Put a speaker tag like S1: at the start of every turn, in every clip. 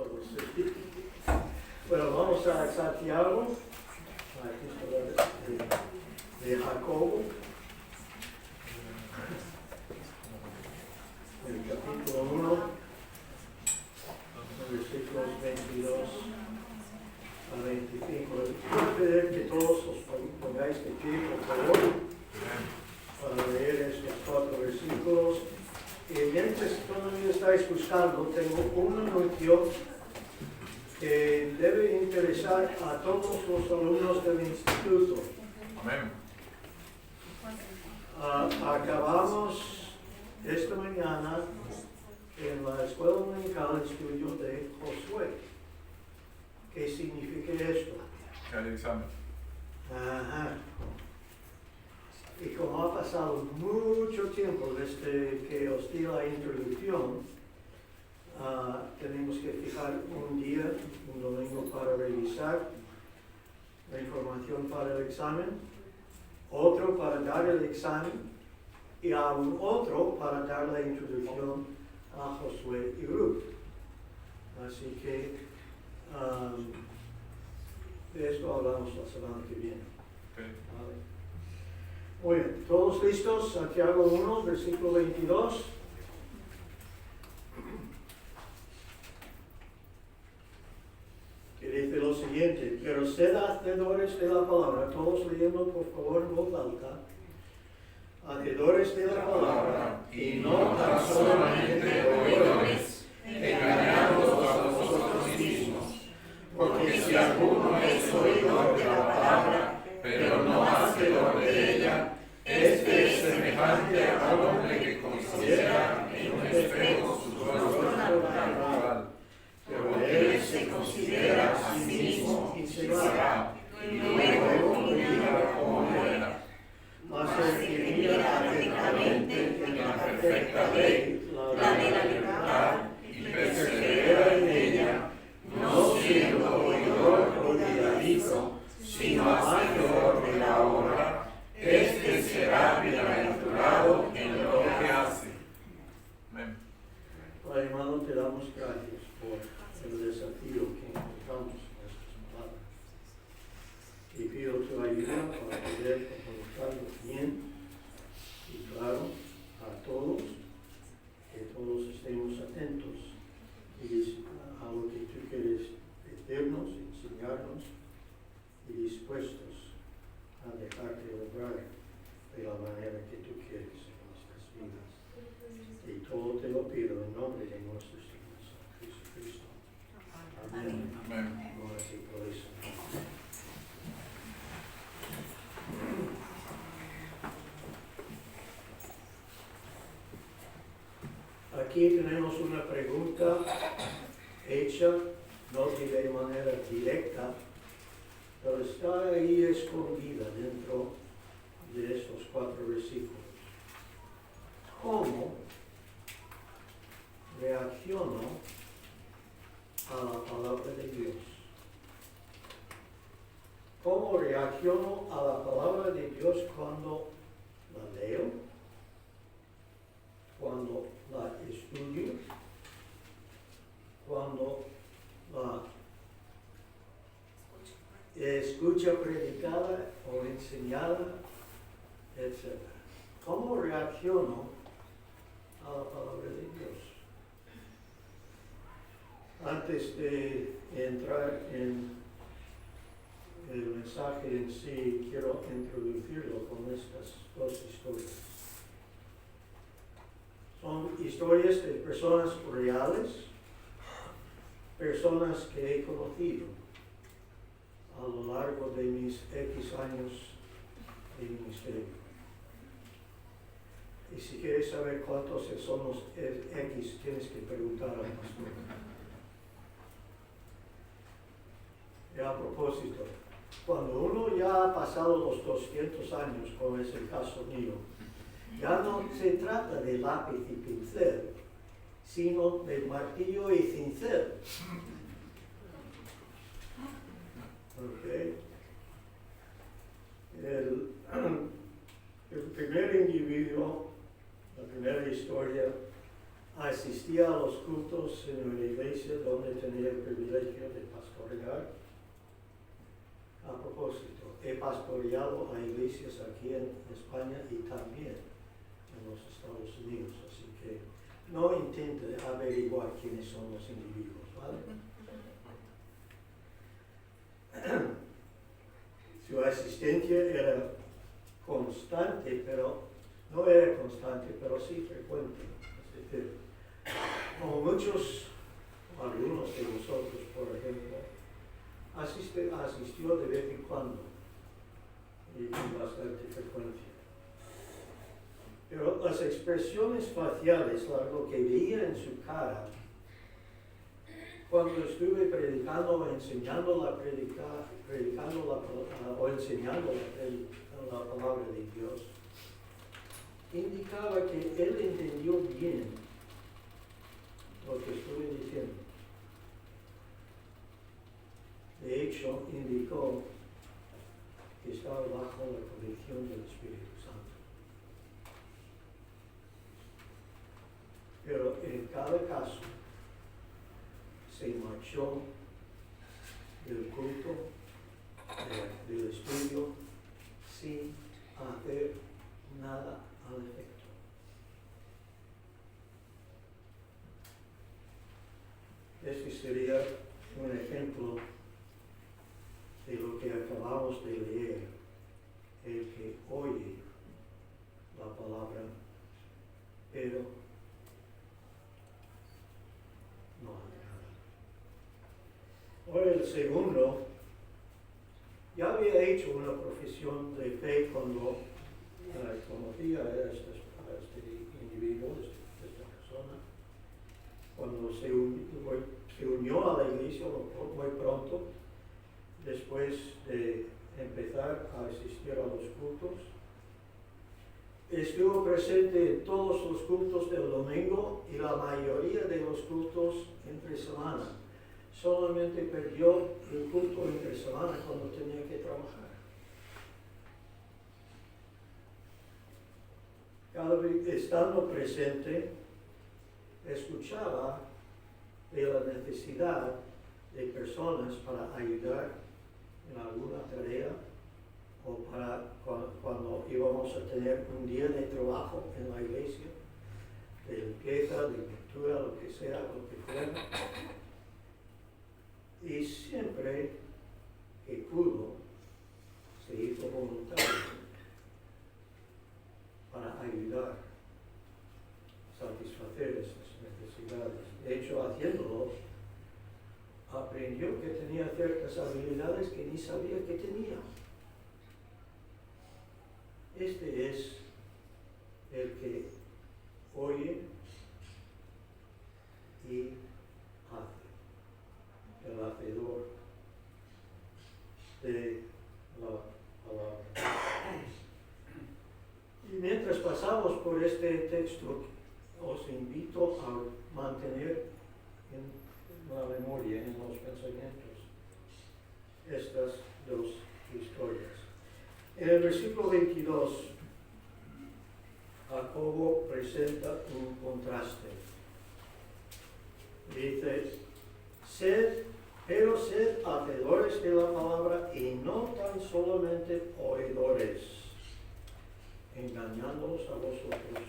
S1: todos. Bueno, vamos a Santiago, la epístola de Jacobo, el capítulo 1, versículos 22 a 25. Quiero pedir que todos os pongáis de pie, por favor, para leer estos 4 versículos. Y mientras todavía estáis buscando, tengo un anuncio que debe interesar a todos los alumnos del instituto.
S2: Amén.
S1: Acabamos esta mañana en la escuela dominical el estudio de Josué. ¿Qué significa esto?
S2: El examen.
S1: Ajá. Y como ha pasado mucho tiempo desde que os di la introducción, tenemos que fijar un día, un domingo, para revisar la información para el examen, otro para dar el examen y aún otro para dar la introducción a Josué y Ruth. Así que de esto hablamos la semana que viene.
S2: Okay.
S1: ¿Vale? Muy bien, ¿todos listos? Santiago 1, versículo 22. Que dice lo siguiente: pero sed hacedores de la palabra, todos leyendo por favor en voz alta, hacedores de la palabra, y no tan solamente oidores, engañándoos a vosotros mismos. Porque si alguno es oidor de la palabra, pero no hacedor de ella, este es semejante al hombre que considera en un espejo su rostro natural. Pero él se considera a sí mismo y se va, y luego mira cómo era. Mas el que mira atentamente en la perfecta ley, la de la libertad, y persevera en ella, no siendo oidor olvidadizo, sino hacedor de la obra, este será bienaventurado en lo que hace.
S2: Amén.
S1: Padre amado, te damos gracias por el desafío que encontramos en estas palabras. Y pido tu ayuda para poder comunicarlo bien y claro a todos, que todos estemos atentos y a lo que tú quieres decirnos, enseñarnos y dispuestos a dejarte obrar de la manera que tú quieres en nuestras vidas. Y todo te lo pido en nombre de nuestro Señor Jesucristo. Amén.
S2: Amén.
S1: Gloria y por eso. Aquí tenemos una pregunta hecha, no de manera directa, pero está ahí escondida dentro de estos 4 versículos. ¿Cómo reacciono a la palabra de Dios? ¿Cómo reacciono a la palabra de Dios cuando la leo, cuando la estudio, cuando la escucha predicada o enseñada, etc.? ¿Cómo reacciono a la palabra de Dios? Antes de entrar en el mensaje en sí, quiero introducirlo con estas 2 historias. Son historias de personas reales, personas que he conocido a lo largo de mis X años de ministerio. Y si quieres saber cuántos son los X, tienes que preguntar al pastor. Y a propósito, cuando uno ya ha pasado los 200 años, como es el caso mío, ya no se trata de lápiz y pincel, sino de martillo y cincel. Okay. El primer individuo, la primera historia, asistía a los cultos en una iglesia donde tenía el privilegio de pastorear. A propósito, he pastoreado a iglesias aquí en España y también en los Estados Unidos, así que no intente averiguar quiénes son los individuos, ¿vale? Su asistencia era constante, pero no era constante, pero sí frecuente. Es decir, como muchos, algunos de vosotros, por ejemplo, asistió de vez en cuando y con bastante frecuencia. Pero las expresiones faciales, lo que veía en su cara, cuando estuve predicando o enseñando la palabra de Dios, indicaba que él entendió bien lo que estuve diciendo. De hecho, indicó que estaba bajo la convicción del Espíritu Santo. Pero en cada caso, se marchó del culto, del estudio, sin hacer nada al efecto. Este sería un ejemplo de lo que acabamos de leer, el que oye la palabra, pero no hace nada. Ahora el segundo, ya había hecho una profesión de fe cuando conocía a este individuo, esta persona, cuando se unió a la iglesia muy pronto, después de empezar a asistir a los cultos. Estuvo presente en todos los cultos del domingo y la mayoría de los cultos entre semana. Solamente perdió el culto entre semana cuando tenía que trabajar. Cada vez estando presente, escuchaba de la necesidad de personas para ayudar en alguna tarea o para cuando íbamos a tener un día de trabajo en la iglesia, de limpieza, de pintura, lo que sea, lo que fuera. Y siempre que pudo, se hizo voluntario para ayudar a satisfacer esas necesidades. De hecho, haciéndolo, aprendió que tenía ciertas habilidades que ni sabía que tenía. Este es el que oye y hace, el hacedor de la palabra. Y mientras pasamos por este texto, os invito a mantener en la memoria, en los pensamientos, estas dos historias. En el versículo 22, Jacobo presenta un contraste. Dice, pero sed hacedores de la palabra y no tan solamente oidores, engañándolos a vosotros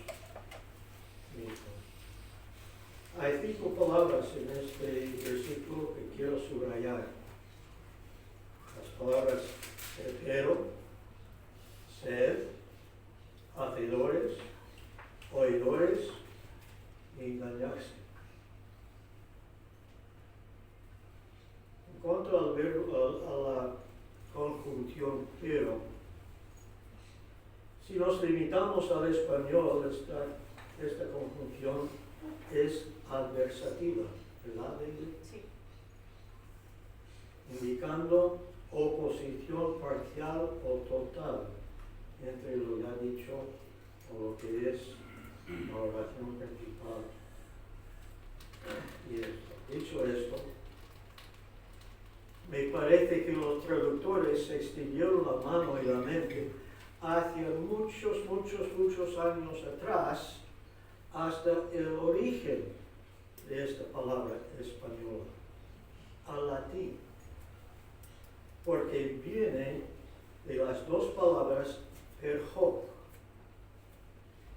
S1: mismos. Hay 5 palabras en este versículo que quiero subrayar. Las palabras pero, sed, hacedores, oidores y engañarse. En cuanto al verbo, a la conjunción pero, si nos limitamos al español, esta conjunción es adversativa, ¿verdad, David?
S3: Sí.
S1: Indicando oposición parcial o total entre lo ya dicho o lo que es la oración principal. Y esto. Dicho esto, me parece que los traductores se extendieron la mano y la mente hacia muchos años atrás hasta el origen de esta palabra española al latín, porque viene de las dos palabras per hoc,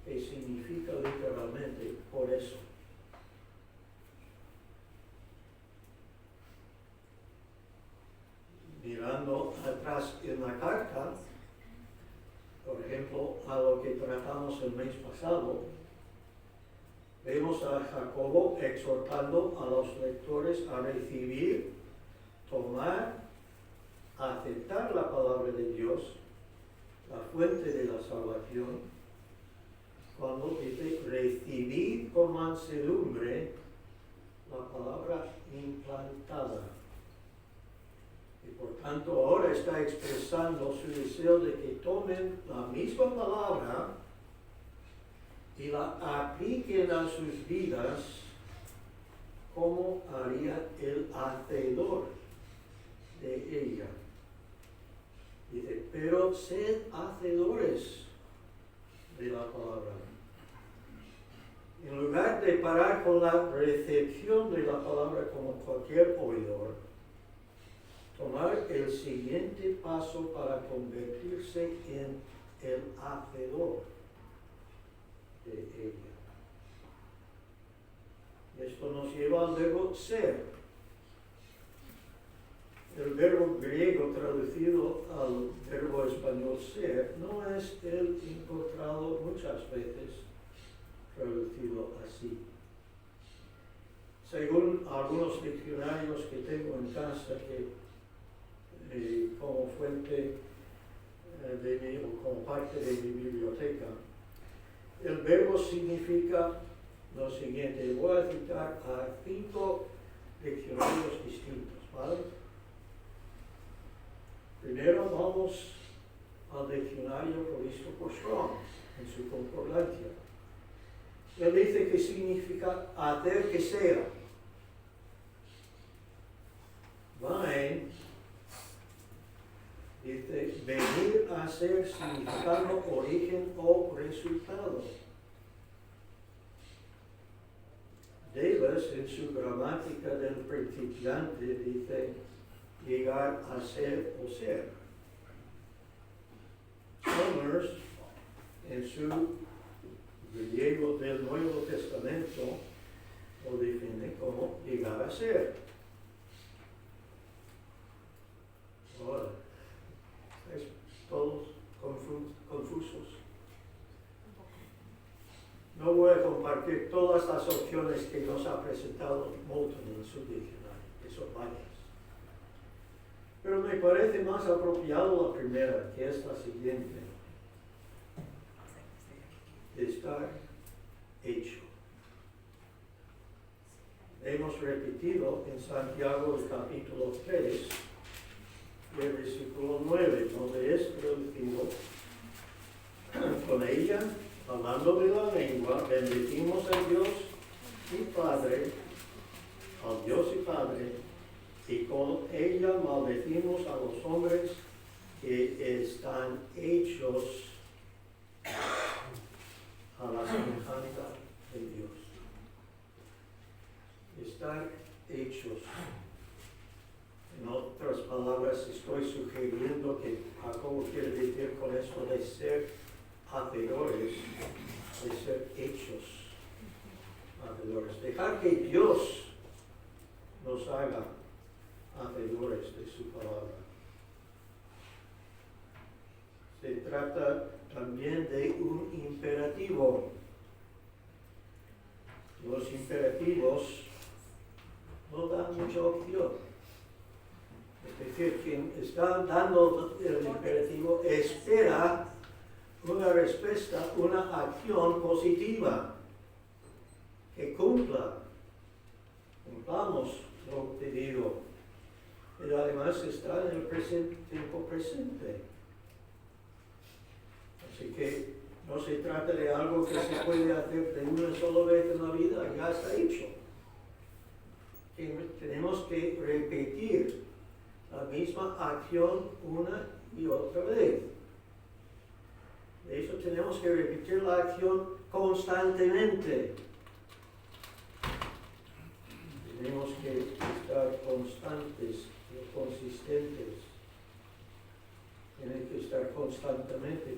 S1: que significa literalmente por eso. Mirando atrás en la carta, por ejemplo, a lo que tratamos el mes pasado, vemos a Jacobo exhortando a los lectores a recibir, tomar, aceptar la palabra de Dios, la fuente de la salvación, cuando dice recibir con mansedumbre la palabra implantada. Y por tanto ahora está expresando su deseo de que tomen la misma palabra y la apliquen a sus vidas como haría el hacedor de ella. Dice, pero sed hacedores de la palabra. En lugar de parar con la recepción de la palabra como cualquier oidor, tomar el siguiente paso para convertirse en el hacedor de ella. Esto nos lleva al verbo ser. El verbo griego traducido al verbo español ser no es el encontrado muchas veces traducido así. Según algunos diccionarios que tengo en casa, que como fuente o como parte de mi biblioteca, el verbo significa lo siguiente. Voy a citar a 5 diccionarios distintos, ¿vale? Primero vamos al diccionario provisto por Strong en su concordancia. Él dice que significa hacer que sea. Vain dice venir a ser, significando origen o resultado. Davis en su gramática del principiante dice llegar a ser o ser. Summers en su griego del Nuevo Testamento lo define como llegar a ser. Ahora, ¿estáis todos confusos? No voy a compartir todas las opciones que nos ha presentado Moulton en su diccionario, que son varias. Pero me parece más apropiado la primera, que es la siguiente. Estar hecho. Hemos repetido en Santiago el capítulo 3, el versículo 9, donde es traducido: con ella, hablando de la lengua, bendecimos a Dios y Padre, al Dios y Padre, y con ella maldecimos a los hombres que están hechos a la semejanza de Dios. Estar hechos. En otras palabras, estoy sugiriendo que Jacobo quiere decir con esto de ser hacedores, de ser hechos hacedores. Dejar que Dios nos haga hacedores de su palabra. Se trata también de un imperativo. Los imperativos no dan mucha opción. Es decir, quien está dando el imperativo espera una respuesta, una acción positiva que cumplamos lo pedido. Pero además está en el tiempo presente. Así que no se trata de algo que se puede hacer de una sola vez en la vida, ya está hecho. Tenemos que repetir la misma acción una y otra vez. De hecho, tenemos que repetir la acción constantemente. tenemos que estar constantes y consistentes. Tienen que estar constantemente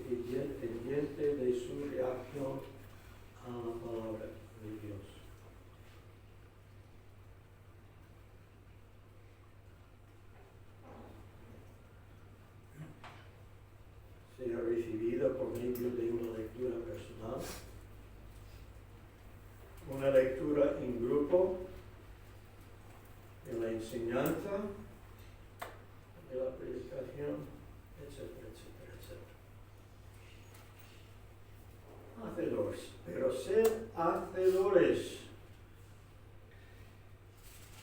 S1: pendiente de su reacción a la palabra de Dios. Sea recibida por medio de una lectura personal, una lectura en grupo, de la enseñanza, de la predicación, etcétera, etcétera, etcétera. Hacedores, pero sed hacedores.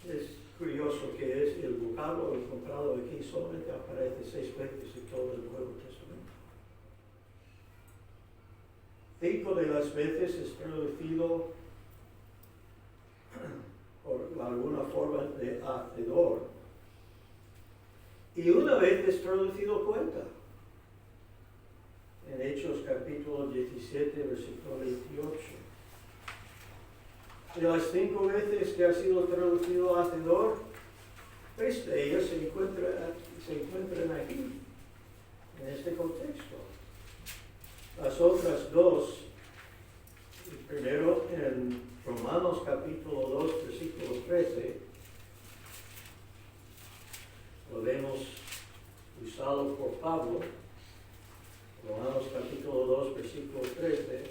S1: Es curioso que es el vocablo encontrado aquí solamente aparece 6 veces en todo el Nuevo Testamento. 5 de las veces es traducido por alguna forma de hacedor. Y una vez es traducido poeta. En Hechos capítulo 17, versículo 28. De las 5 veces que ha sido traducido hacedor, 3 de ellas se encuentran aquí, en este contexto. Las otras 2, primero en Romanos capítulo 2, versículo 13, lo vemos usado por Pablo. Romanos capítulo 2, versículo 13.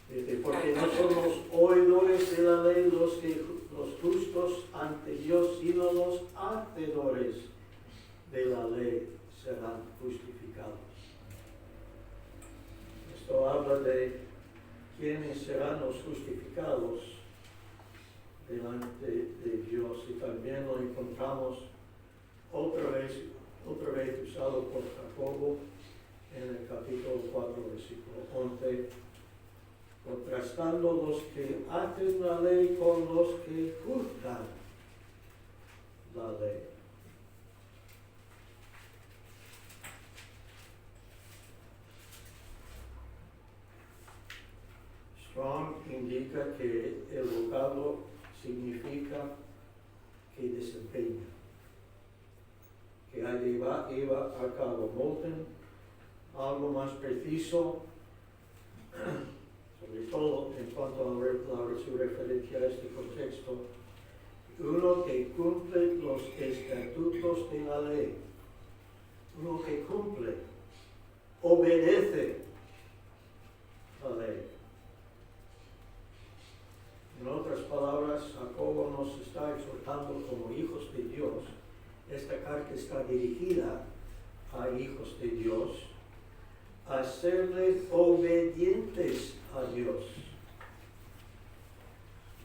S1: Dice, porque no somos oidores de la ley los justos ante Dios, sino los hacedores de la ley serán justificados. Esto habla de quiénes serán los justificados delante de Dios, y también lo encontramos otra vez usado por Jacobo en el capítulo 4, versículo 11, contrastando los que hacen la ley con los que juzgan la ley. Strong indica que el vocablo significa que desempeña, que lleva a cabo. Moulton, algo más preciso, sobre todo en cuanto a su referencia a este contexto, uno que cumple los estatutos de la ley, uno que cumple, obedece la ley. En otras palabras, Jacobo nos está exhortando como hijos de Dios. Esta carta está dirigida a hijos de Dios, a serles obedientes a Dios,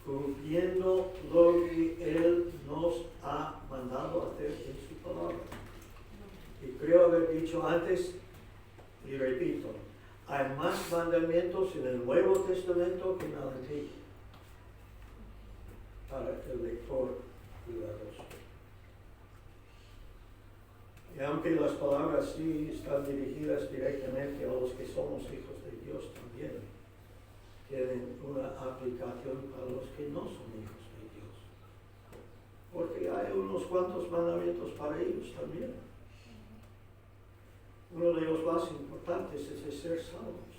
S1: cumpliendo lo que Él nos ha mandado hacer en su palabra. Y creo haber dicho antes, y repito, hay más mandamientos en el Nuevo Testamento que en el Antiguo, para el lector cuidadoso. Y aunque las palabras sí están dirigidas directamente a los que somos hijos de Dios, también tienen una aplicación para los que no son hijos de Dios. Porque hay unos cuantos mandamientos para ellos también. Uno de los más importantes es el ser salvos.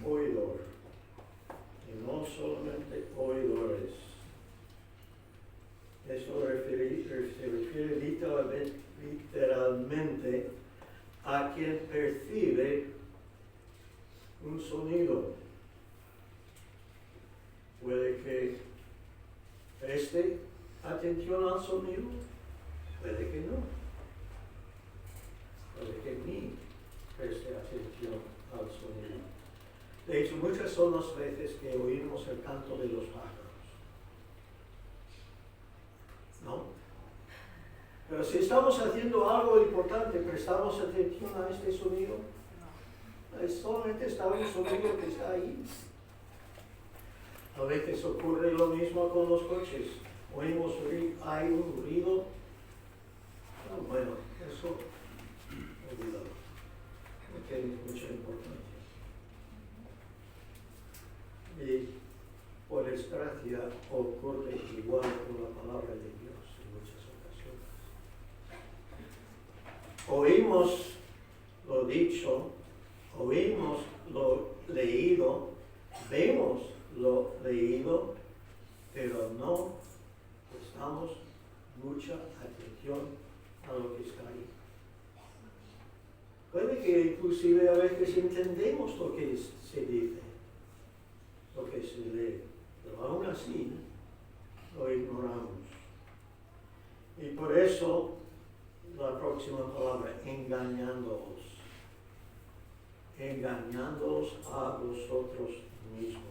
S1: Oidor. Y no solamente oidores. Eso se refiere literalmente a quien percibe un sonido. Puede que preste atención al sonido, puede que no. Puede que ni preste atención al sonido. De hecho, muchas son las veces que oímos el canto de los pájaros. ¿No? Pero si estamos haciendo algo importante, ¿prestamos atención a este sonido? Solamente está un sonido que está ahí. A veces ocurre lo mismo con los coches. Oímos, hay un ruido. Bueno, eso, olvidado. No tiene mucha importancia. y por desgracia ocurre igual con la palabra de Dios en muchas ocasiones. Oímos lo dicho, oímos lo leído, vemos lo leído, pero no prestamos mucha atención a lo que está ahí. Puede que inclusive a veces entendemos lo que se dice, lo que se lee, pero aún así lo ignoramos. Y por eso la próxima palabra, engañándoos a vosotros mismos.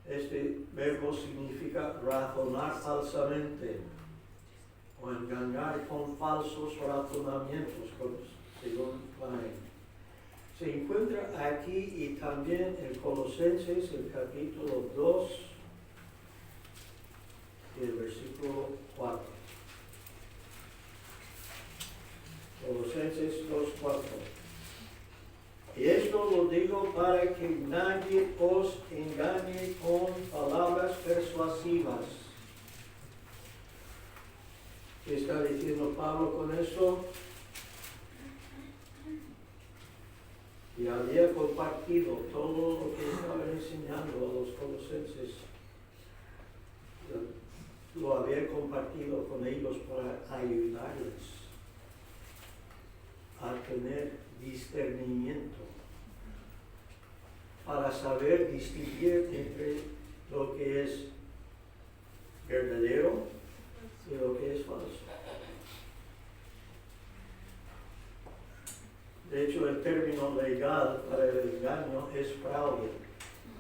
S1: Este verbo significa razonar falsamente o engañar con falsos razonamientos, según Klein. Se encuentra aquí y también en Colosenses, el capítulo 2, y el versículo 4. Colosenses 2:4. Y esto lo digo para que nadie os engañe con palabras persuasivas. ¿Qué está diciendo Pablo con esto? Y había compartido todo lo que estaba enseñando a los colosenses. Lo había compartido con ellos para ayudarles a tener discernimiento, para saber distinguir entre lo que es verdadero y lo que es falso. De hecho, el término legal para el engaño es fraude.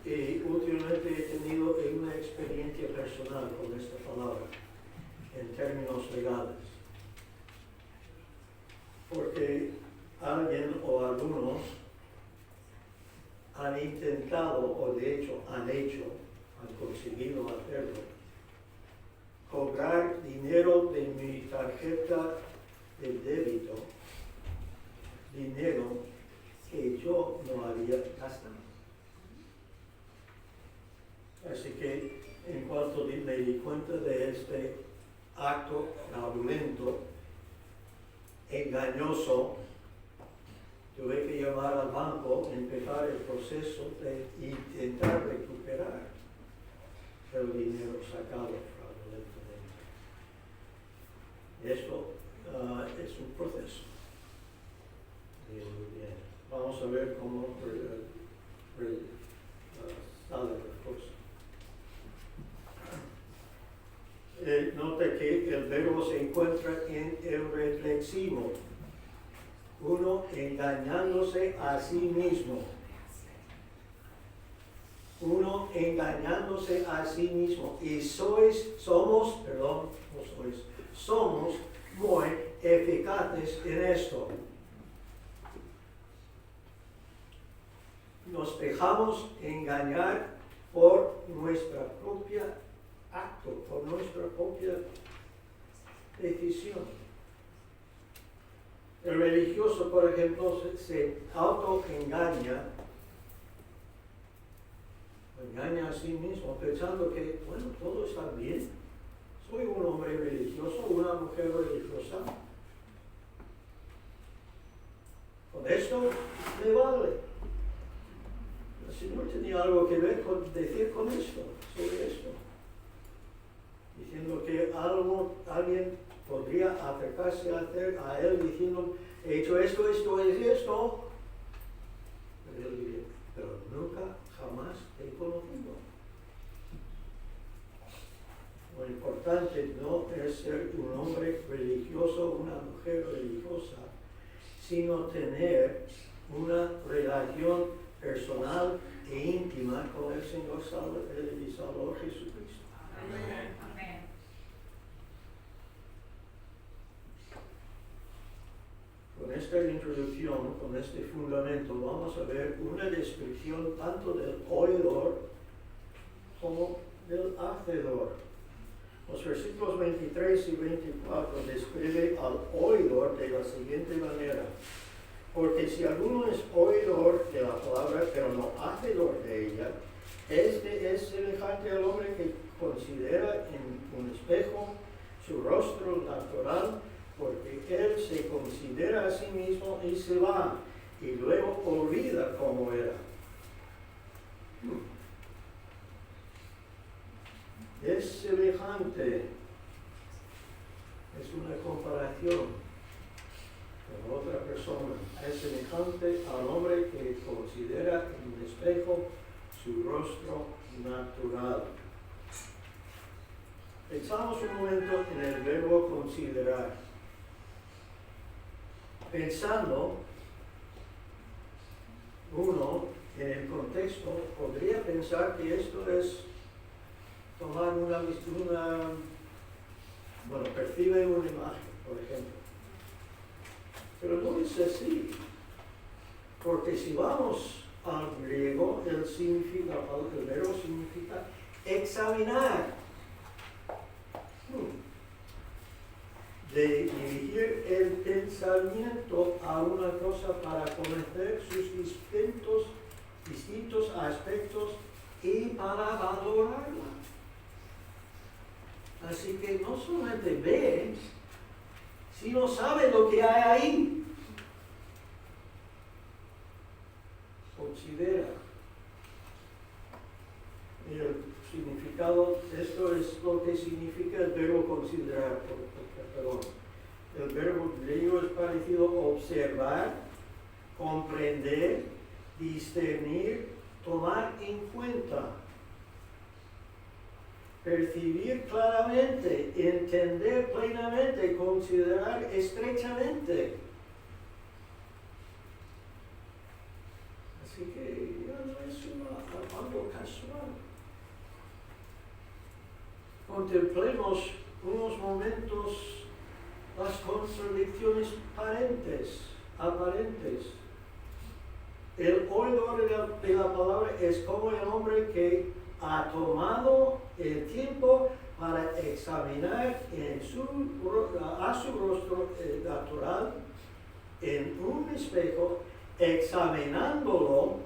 S1: Y últimamente he tenido una experiencia personal con esta palabra, en términos legales. Porque alguien o algunos han intentado, o de hecho han conseguido hacerlo, cobrar dinero de mi tarjeta de débito, dinero que yo no había gastado. Así que en cuanto me di cuenta de este acto fraudulento, engañoso, tuve que llamar al banco, empezar el proceso de intentar recuperar el dinero sacado fraudulentamente. Esto es un proceso. Muy bien. Vamos a ver cómo sale la cosa. Nota que el verbo se encuentra en el reflexivo. Uno engañándose a sí mismo. Uno engañándose a sí mismo. Y somos muy eficaces en esto. Nos dejamos engañar por nuestra propia acto, por nuestra propia decisión. El religioso, por ejemplo, se autoengaña, engaña a sí mismo, pensando que, bueno, todo está bien. Soy un hombre religioso, una mujer religiosa. Con esto me vale. El Señor tenía algo que decir con esto, sobre esto. Diciendo que alguien podría acercarse a él diciendo, he hecho esto, esto es esto. Pero él diría, pero nunca, jamás te he conocido. Lo importante no es ser un hombre religioso, una mujer religiosa, sino tener una relación personal e íntima con el Señor y Salvador Jesucristo.
S3: Amén.
S1: Con esta introducción, con este fundamento, vamos a ver una descripción tanto del oidor como del hacedor. Los versículos 23 y 24 describe al oidor de la siguiente manera. Porque si alguno es oidor de la palabra, pero no hacedor de ella, este es semejante al hombre que considera en un espejo su rostro natural, porque él se considera a sí mismo y se va, y luego olvida cómo era. Es semejante, es una comparación con otra persona, es semejante al hombre que considera en un espejo su rostro natural. Pensamos un momento en el verbo considerar. Pensando, uno en el contexto podría pensar que esto es tomar percibe una imagen, por ejemplo. Pero no es así, porque si vamos al griego, el verbo significa examinar. De dirigir el pensamiento a una cosa para conocer sus distintos aspectos y para valorarla. Así que no solamente ve, sino sabe lo que hay ahí. Considera. Y el significado, esto es lo que significa el verbo considerar, perdón. El verbo griego es parecido a observar, comprender, discernir, tomar en cuenta, percibir claramente, entender plenamente, considerar estrechamente. Así que ya no es algo casual. Contemplemos unos momentos las contradicciones aparentes. El oidor de la palabra es como el hombre que ha tomado el tiempo para examinar a su rostro natural en un espejo, examinándolo,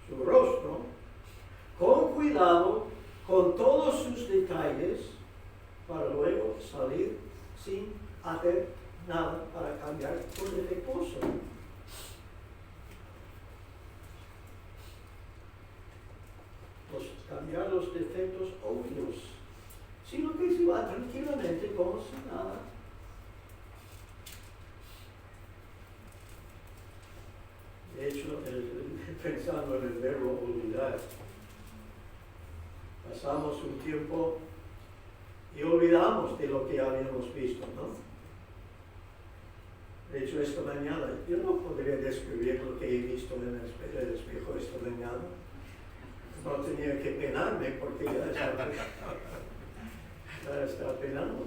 S1: su rostro, con cuidado, con todos sus detalles, para luego salir sin hacer nada para cambiar por defectuoso. Cambiar los defectos obvios, sino que se va tranquilamente como si nada. De hecho, pensando en el verbo olvidar, pasamos un tiempo y olvidamos de lo que habíamos visto, ¿no? De hecho, esta mañana, yo no podría describir lo que he visto en el espejo esta mañana. No tenía que penarme porque ya está penando.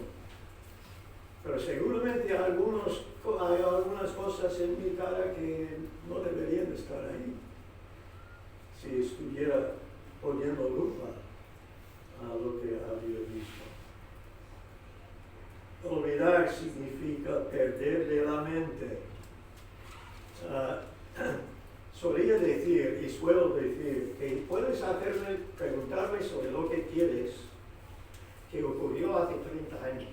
S1: Pero seguramente hay algunas cosas en mi cara que no deberían estar ahí. Si estuviera poniendo lupa a lo que había visto. Olvidar significa perder de la mente. Solía decir, y suelo decir, que puedes preguntarme sobre lo que quieres, que ocurrió hace 30 años.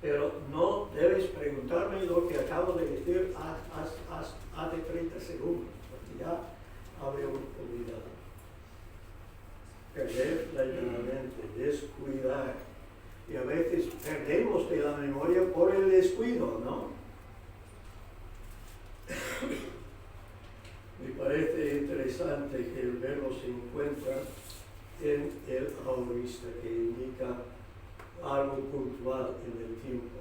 S1: Pero no debes preguntarme lo que acabo de decir hace 30 segundos, porque ya habría olvidado. Perder la mente, descuidar. Y a veces perdemos de la memoria por el descuido, ¿no? Me parece interesante que el verbo se encuentra en el aorista, que indica algo puntual en el tiempo.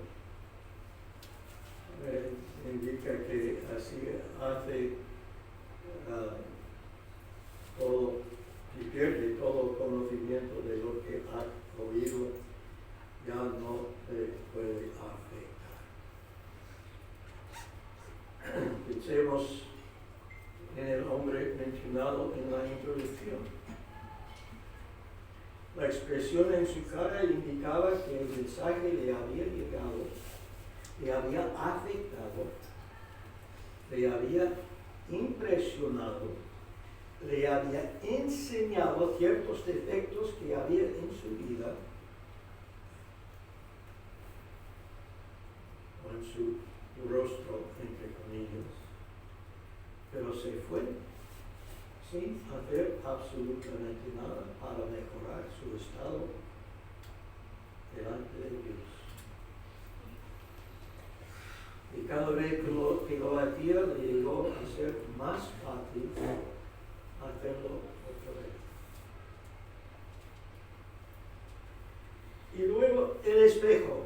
S1: Indica que así hace todo y pierde todo conocimiento de lo que ha oído, ya no le puede afectar. Pensemos en el hombre mencionado en la introducción. La expresión en su cara indicaba que el mensaje le había llegado, le había afectado le había impresionado, le había enseñado ciertos defectos que había en su vida o en su rostro, entre comillas, pero se fue sin hacer absolutamente nada para mejorar su estado delante de Dios. Y cada vez que lo hacía le llegó a ser más fácil hacerlo otra vez. Y luego el espejo.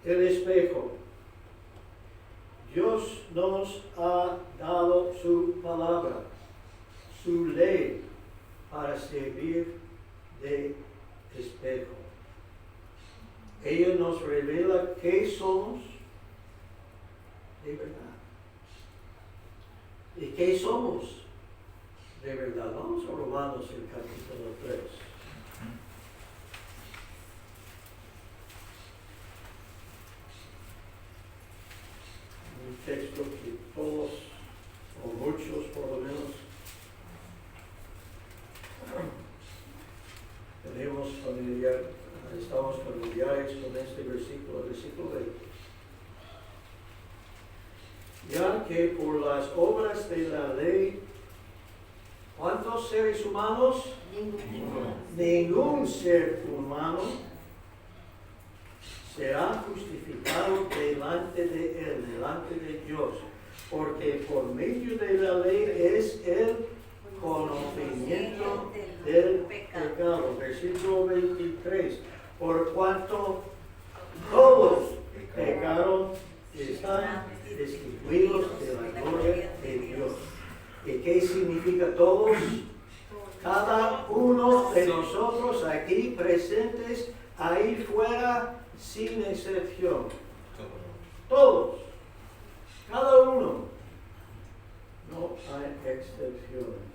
S1: El espejo. Dios nos ha dado su palabra, su ley, para servir de espejo. Ella nos revela qué somos de verdad. ¿Y qué somos de verdad? Vamos a Romanos el capítulo 3. Un texto que todos, o muchos por lo menos, estamos familiares con este versículo, el versículo 20. Ya que por las obras de la ley, ¿cuántos seres humanos? Ningún ser humano será justificado delante de Él, delante de Dios, porque por medio de la ley es el conocimiento del pecado. Versículo 23. Por cuanto todos pecaron, están destituidos de la gloria de Dios. ¿Y qué significa todos? Cada uno de nosotros aquí presentes, ahí fuera, sin excepción. Todos. Cada uno. No hay excepciones.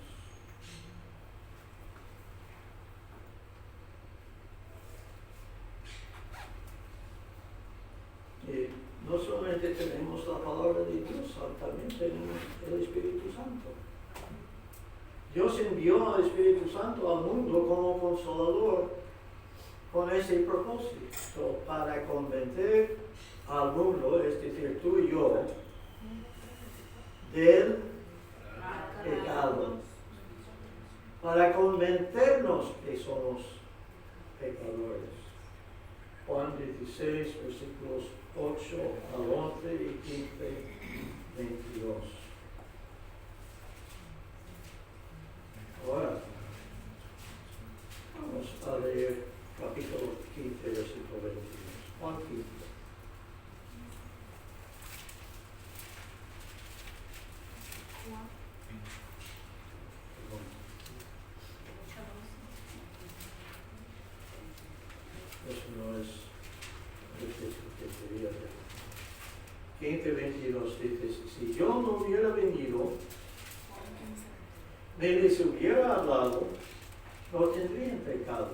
S1: Y no solamente tenemos la palabra de Dios, también tenemos el Espíritu Santo. Dios envió al Espíritu Santo al mundo como consolador con ese propósito, para convencer al mundo, es decir, tú y yo, del pecado, para convencernos que somos pecadores. Juan 16, versículos 8 al 11 y 15, 22. Ahora, vamos a leer capítulo 15, versículo 22. Juan 15. Eso no es el texto que quería leer. 15, 22 dice: si yo no hubiera venido, ni les hubiera hablado, no tendrían pecado.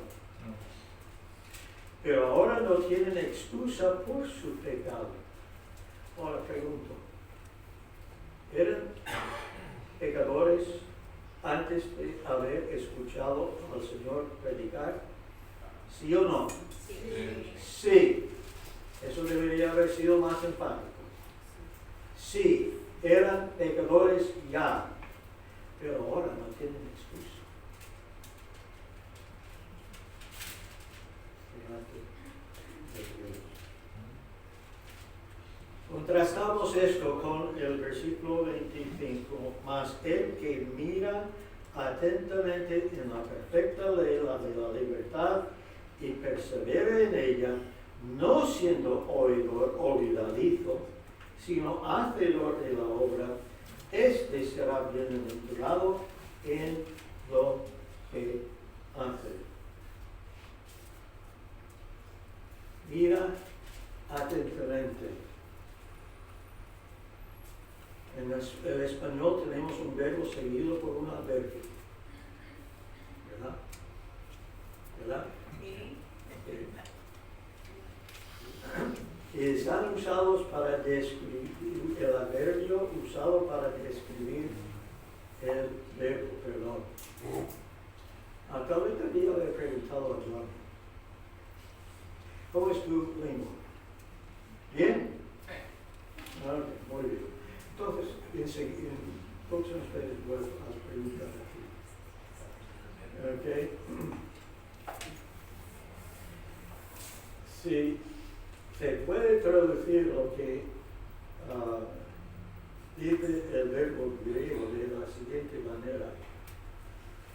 S1: Pero ahora no tienen excusa por su pecado. Ahora pregunto, ¿eran pecadores antes de haber escuchado al Señor predicar? ¿Sí o no?
S3: Sí.
S1: Sí. Eso debería haber sido más enfático. Sí, eran pecadores ya, pero ahora no tienen excusa. Delante de Dios. Contrastamos esto con el versículo 25, mas el que mira atentamente en la perfecta ley, la de la libertad, y persevera en ella, no siendo oidor olvidadizo, sino hacedor de la obra, este será bienaventurado en lo que hace. Mira atentamente. En el español tenemos un verbo seguido por un adverbio. ¿Verdad? ¿Verdad?
S3: Sí.
S1: Y están usados para describir, el adverbio usado para describir el verbo, perdón. Tal vez todavía le he preguntado a John, ¿cómo es tu lengua? ¿Bien? Ok, muy bien. Entonces, en próximas veces vuelvo a preguntar aquí. Ok. Sí. Se puede traducir lo que dice el verbo griego de la siguiente manera: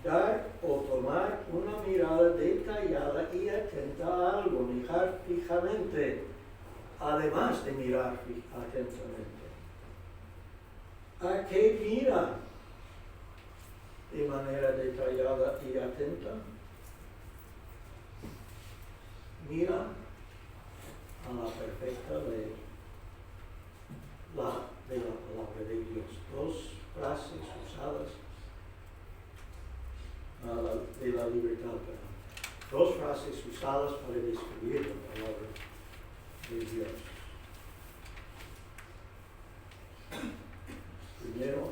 S1: dar o tomar una mirada detallada y atenta a algo, mirar fijamente, además de mirar atentamente. ¿A qué mira de manera detallada y atenta? Mira a la perfecta ley de la palabra de Dios. Dos frases usadas de la libertad, perdón. Dos frases usadas para describir la palabra de Dios. Primero,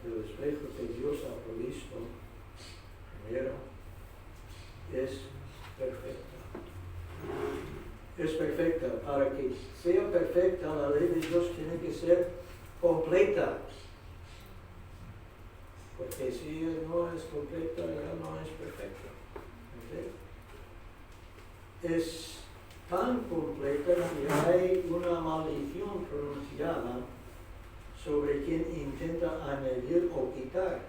S1: el espejo que Dios ha provisto, primero, es perfecta. Es perfecta. Para que sea perfecta, la ley de Dios tiene que ser completa. Porque si no es completa, ya no es perfecta. ¿Okay? Es tan completa que hay una maldición pronunciada sobre quien intenta añadir o quitar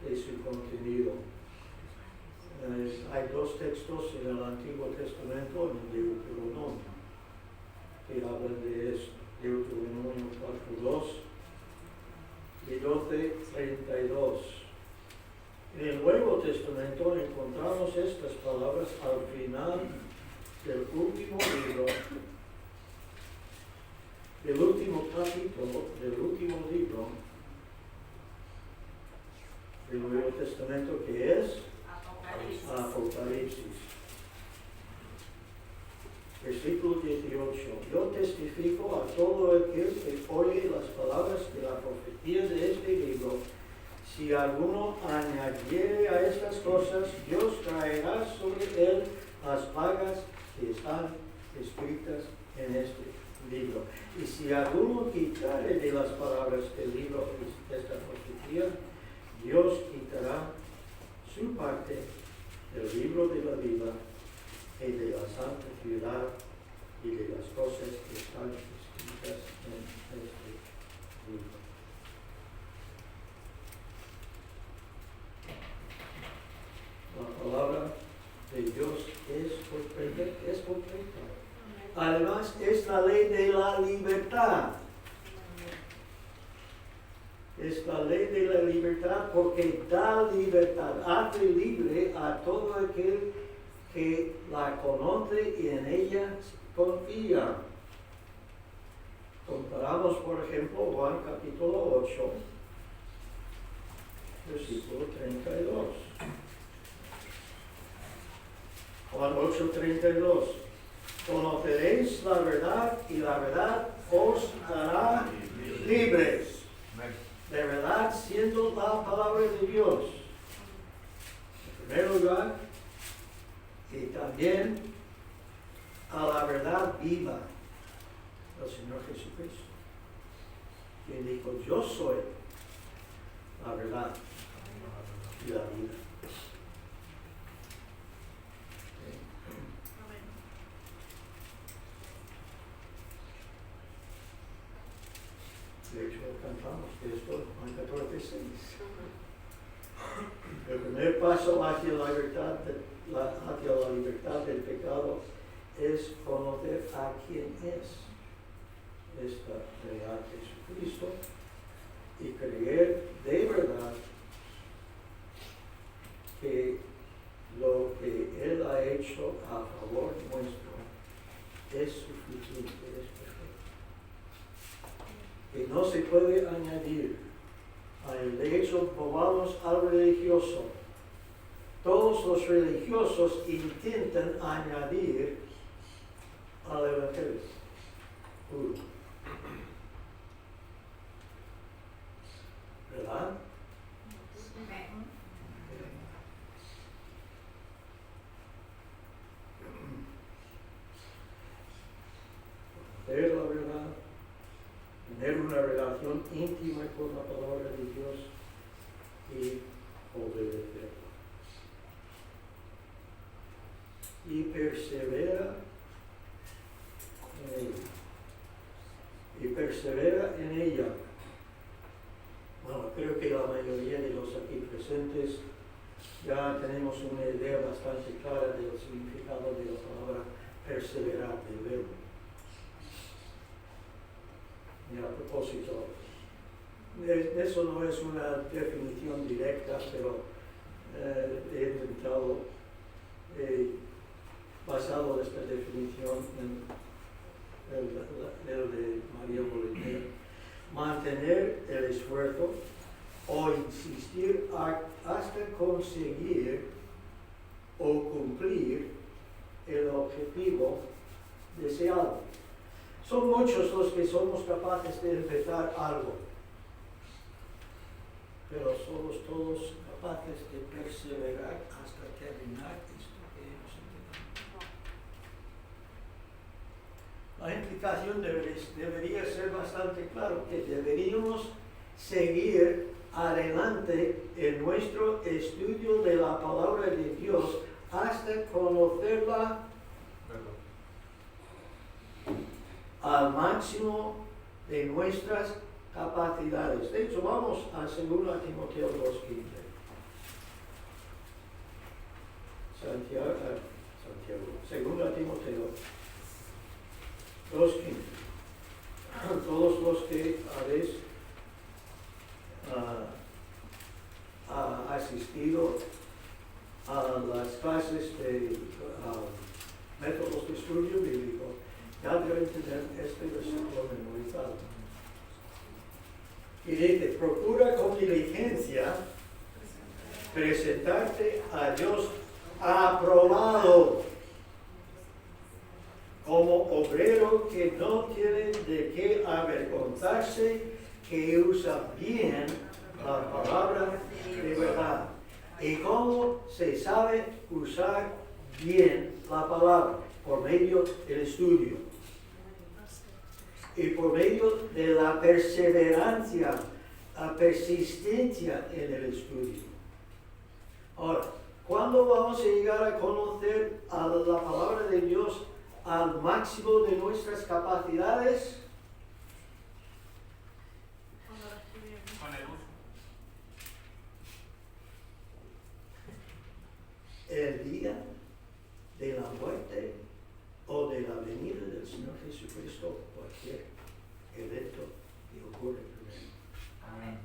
S1: de su contenido. Hay dos textos en el Antiguo Testamento, en el Deuteronomio, que hablan de esto. Deuteronomio 4:2 y 12:32. En el Nuevo Testamento encontramos estas palabras al final del último libro, del último capítulo, del último libro del Nuevo Testamento, que es Apocalipsis. Versículo 18. Yo testifico a todo aquel que oye las palabras de la profecía de este libro. Si alguno añadiere a estas cosas, Dios traerá sobre él las plagas que están escritas en este libro. Y si alguno quitare de las palabras del libro de esta profecía, Dios quitará su parte del libro de la vida y de la santa ciudad y de las cosas que están escritas en este libro. La palabra de Dios es completa. Además, es la ley de la libertad. Es la ley de la libertad porque da libertad, hace libre a todo aquel que la conoce y en ella confía. Comparamos, por ejemplo, Juan capítulo 8, versículo 32. Juan 8:32. Conoceréis la verdad y la verdad os hará libres. De verdad, siendo la palabra de Dios. En primer lugar, y también a la verdad viva del Señor Jesucristo, quien dijo: yo soy la verdad y la vida. De hecho, cantamos de esto en 14:6. El primer paso hacia la libertad del pecado es conocer a quién es esta realidad Jesucristo y creer de verdad que lo que Él ha hecho a favor nuestro es suficiente, es perfecto. Que no se puede añadir De hecho, vamos al religioso. Todos los religiosos intentan añadir al Evangelio puro. ¿Verdad? Conocer la verdad, tener una relación íntima con la palabra de Dios y obedecerla. Y persevera en ella. Y persevera en ella. Bueno, creo que la mayoría de los aquí presentes ya tenemos una idea bastante clara del significado de la palabra perseverar, del verbo. Y a propósito, eso no es una definición directa, pero he intentado, basado esta definición en el de María Moliner, mantener el esfuerzo o insistir hasta conseguir o cumplir el objetivo deseado. Son muchos los que somos capaces de empezar algo, pero somos todos capaces de perseverar hasta terminar esto que hemos empezado. La implicación debería ser bastante claro, que deberíamos seguir adelante en nuestro estudio de la palabra de Dios hasta conocerla al máximo de nuestras capacidades. De hecho, vamos a 2 Timoteo 2:15. Santiago, 2 Timoteo 2:15. Todos los que habéis asistido a las clases de métodos de estudio bíblico, ya deben tener este versículo memorizado. Y dice, procura con diligencia presentarte a Dios aprobado, como obrero que no tiene de qué avergonzarse, que usa bien la palabra de verdad. ¿Y cómo se sabe usar bien la palabra? Por medio del estudio y por medio de la perseverancia, la persistencia en el estudio. Ahora, ¿cuándo vamos a llegar a conocer a la palabra de Dios al máximo de nuestras capacidades?
S3: Con el uso.
S1: El día de la muerte o de la venida del Señor Jesucristo, cualquier evento que ocurre primero.
S2: Amén.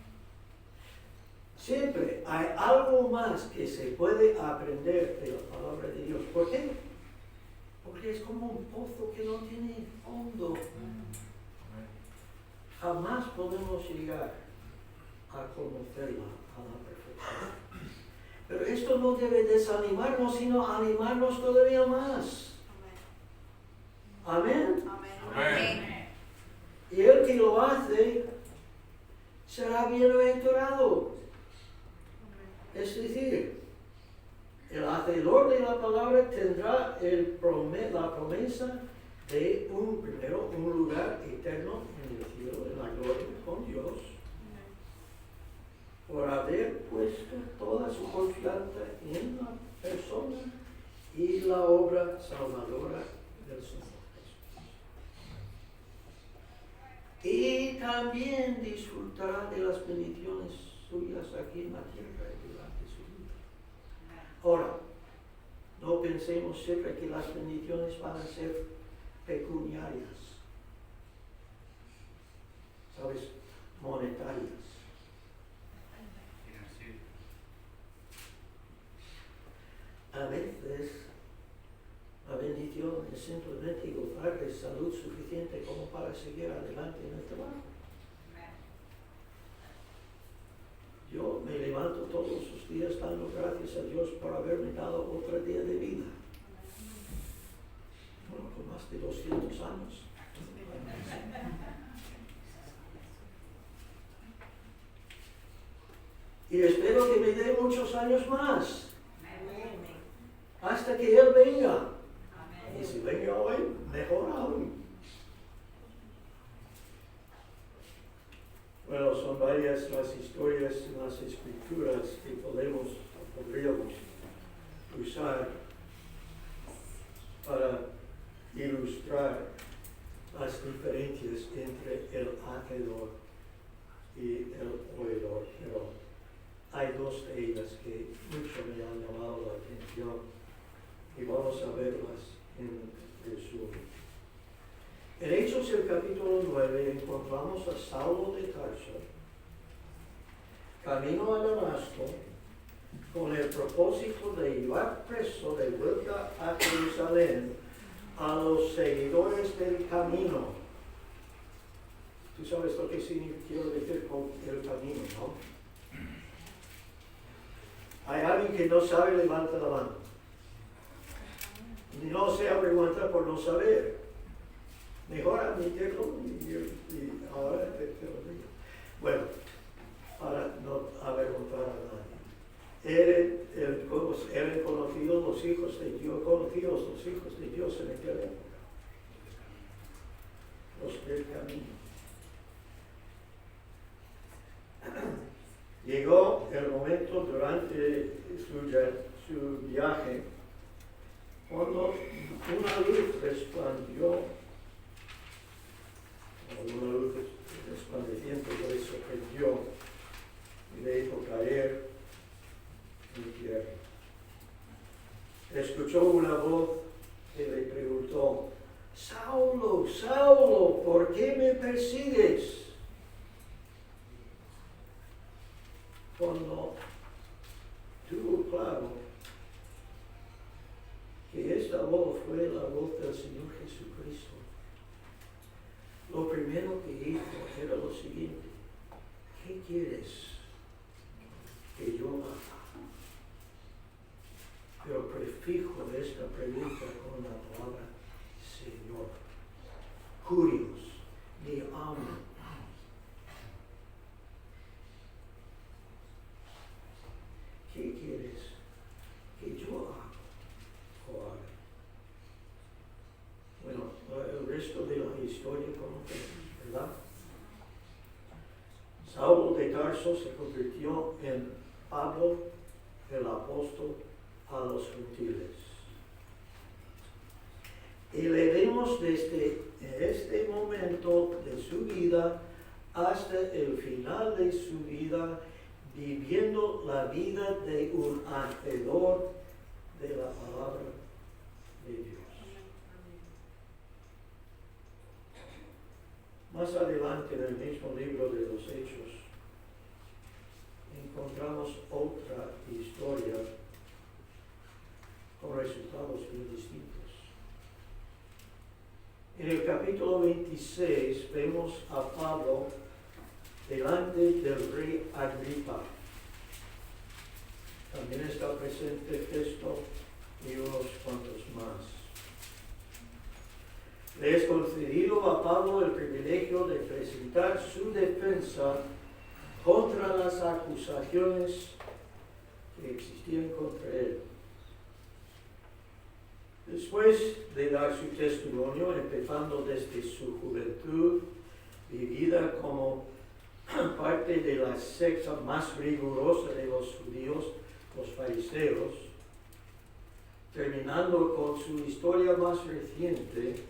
S1: Siempre hay algo más que se puede aprender de la palabra de Dios. ¿Por qué? Porque es como un pozo que no tiene fondo. Jamás podemos llegar a conocerla a la perfección. Pero esto no debe desanimarnos, sino animarnos todavía más. Amén.
S2: Amén.
S1: Y el que lo hace será bienaventurado. Es decir, el hacedor de la palabra tendrá la promesa de primero un lugar eterno en el cielo, en la gloria con Dios, por haber puesto toda su confianza en la persona y la obra salvadora del Señor. Y también disfrutará de las bendiciones suyas aquí en la tierra y durante su vida. Ahora, no pensemos siempre que las bendiciones van a ser pecuniarias, ¿sabes? Monetarias. A veces la bendición es simplemente gozar de salud suficiente como para seguir adelante en el trabajo. me levanto todos los días dando gracias a Dios por haberme dado otro día de vida. Bueno, con más de 200 años. Y espero que me dé muchos años más. Hasta que Él venga. Y si venga hoy, mejor aún. Bueno, son varias las historias en las escrituras que podríamos usar para ilustrar las diferencias entre el hacedor y el oidor, pero hay dos de ellas que mucho me han llamado la atención y vamos a verlas en resumen. En Hechos, el capítulo 9, encontramos a Saulo de Tarso, camino a Damasco, con el propósito de llevar preso de vuelta a Jerusalén a los seguidores del camino. Tú sabes lo que quiero decir con el camino, ¿no? Hay alguien que no sabe, levanta la mano. Y no se avergüenza por no saber. Mejor admitirlo y ahora te lo digo. Bueno, para no avergonzar a nadie. Eran conocidos los hijos de Dios en aquella época. Los del camino. Llegó el momento durante su viaje cuando una luz resplandeciente le sorprendió y le hizo caer en tierra. Escuchó una voz que le preguntó: Saulo, Saulo, ¿por qué me persigues? Cuando tuvo claro que esta voz fue la voz del Señor Jesucristo, lo primero que dijo era lo siguiente: ¿qué quieres que yo haga? Pero prefijo esta pregunta con la palabra Señor. Curios, mi amo. ¿Qué quieres que yo haga o haga? Bueno, el resto de la historia conocemos, ¿verdad? Saulo de Tarso se convirtió en Pablo, el apóstol a los gentiles. Y le vemos desde este momento de su vida hasta el final de su vida, viviendo la vida de un hacedor de la palabra de Dios. Más adelante en el mismo libro de los Hechos encontramos otra historia con resultados bien distintos. En el capítulo 26 vemos a Pablo delante del rey Agripa. También está presente Festo y unos cuantos más. Le es concedido a Pablo el privilegio de presentar su defensa contra las acusaciones que existían contra él. Después de dar su testimonio, empezando desde su juventud, vivida como parte de la secta más rigurosa de los judíos, los fariseos, terminando con su historia más reciente,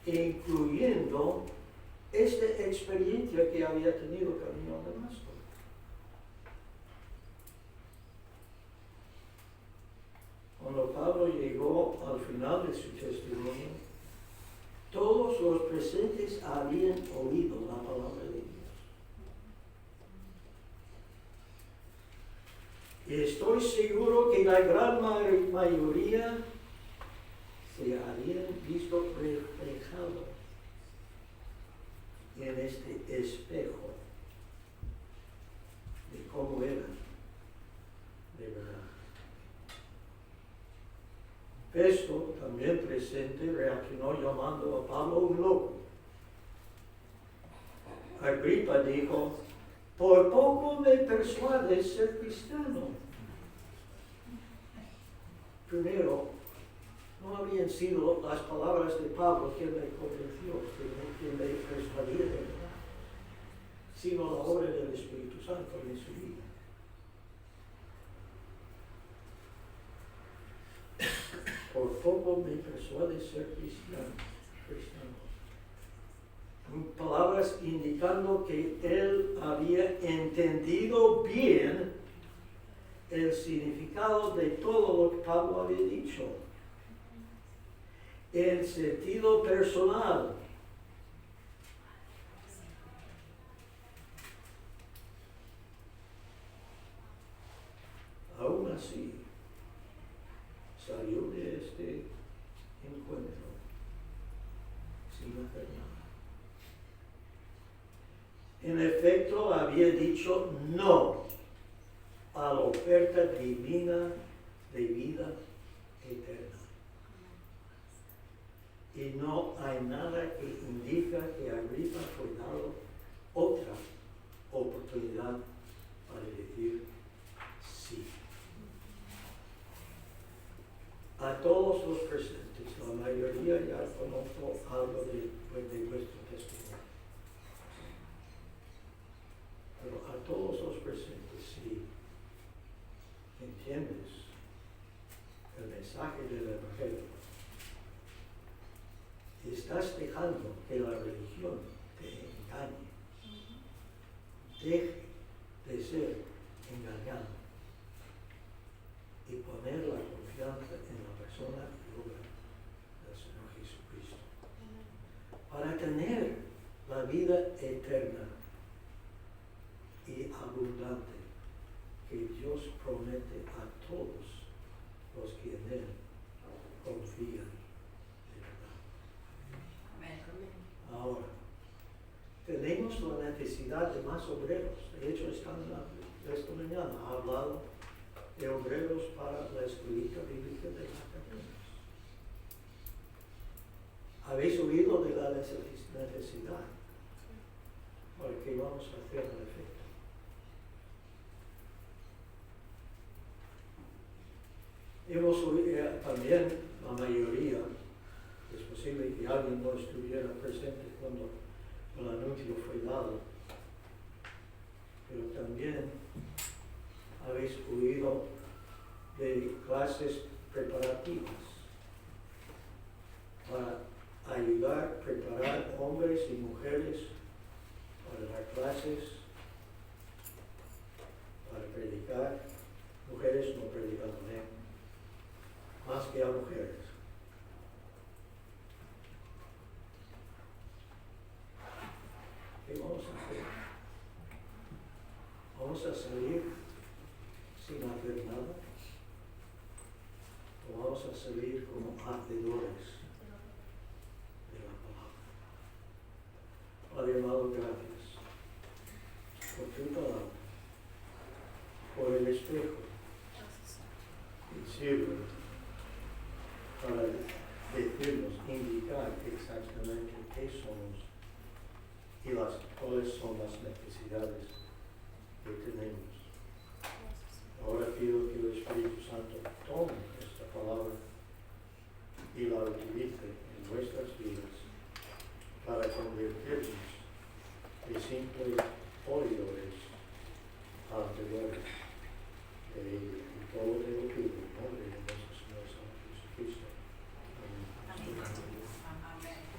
S1: incluyendo esta experiencia que había tenido camino a Damasco. Cuando Pablo llegó al final de su testimonio, todos los presentes habían oído la palabra de Dios. Y estoy seguro que la gran mayoría se habían visto reflejados en este espejo de cómo eran de verdad. Festo, también presente, reaccionó llamando a Pablo un loco. Agripa dijo, por poco me persuades ser cristiano. Primero, no habían sido las palabras de Pablo quien me convenció, quien me persuadía de verdad, sino la obra del Espíritu Santo en su vida. Por poco me persuade ser cristiano. Palabras indicando que él había entendido bien el significado de todo lo que Pablo había dicho. En sentido personal. Aún así, salió de este encuentro sin hacer nada. En efecto, había dicho no a la oferta divina de vida eterna. Y no hay nada que indica que Agripa fue dado otra oportunidad para decir sí. A todos los presentes, la mayoría ya conozco algo de vuestro testimonio. Pero a todos los presentes, si entiendes el mensaje del Evangelio, estás dejando que la religión te engañe, deje de ser engañado y poner la confianza en la persona y obra del Señor Jesucristo. Para tener la vida eterna y abundante que Dios promete a todos los que en Él confían de verdad. Ahora, tenemos la necesidad de más obreros. De hecho, esta mañana ha hablado de obreros para la escuelita bíblica de las Capenas. ¿Habéis oído de la necesidad? ¿Para qué vamos a hacer al efecto? Hemos oído también, la mayoría, es posible que alguien no estuviera presente cuando el anuncio fue dado, pero también habéis oído de clases preparativas para ayudar a preparar hombres y mujeres para dar clases, para predicar. Mujeres no predican más que a mujeres. ¿Qué vamos a hacer? ¿Vamos a salir sin hacer nada? ¿O vamos a salir como hacedores de la palabra? Padre amado, gracias por tu palabra, por el espejo que sirve para decirnos, indicar exactamente qué somos y cuáles son las necesidades que tenemos. Ahora pido que el Espíritu Santo tome esta palabra y la utilice en nuestras vidas para convertirnos de simple polio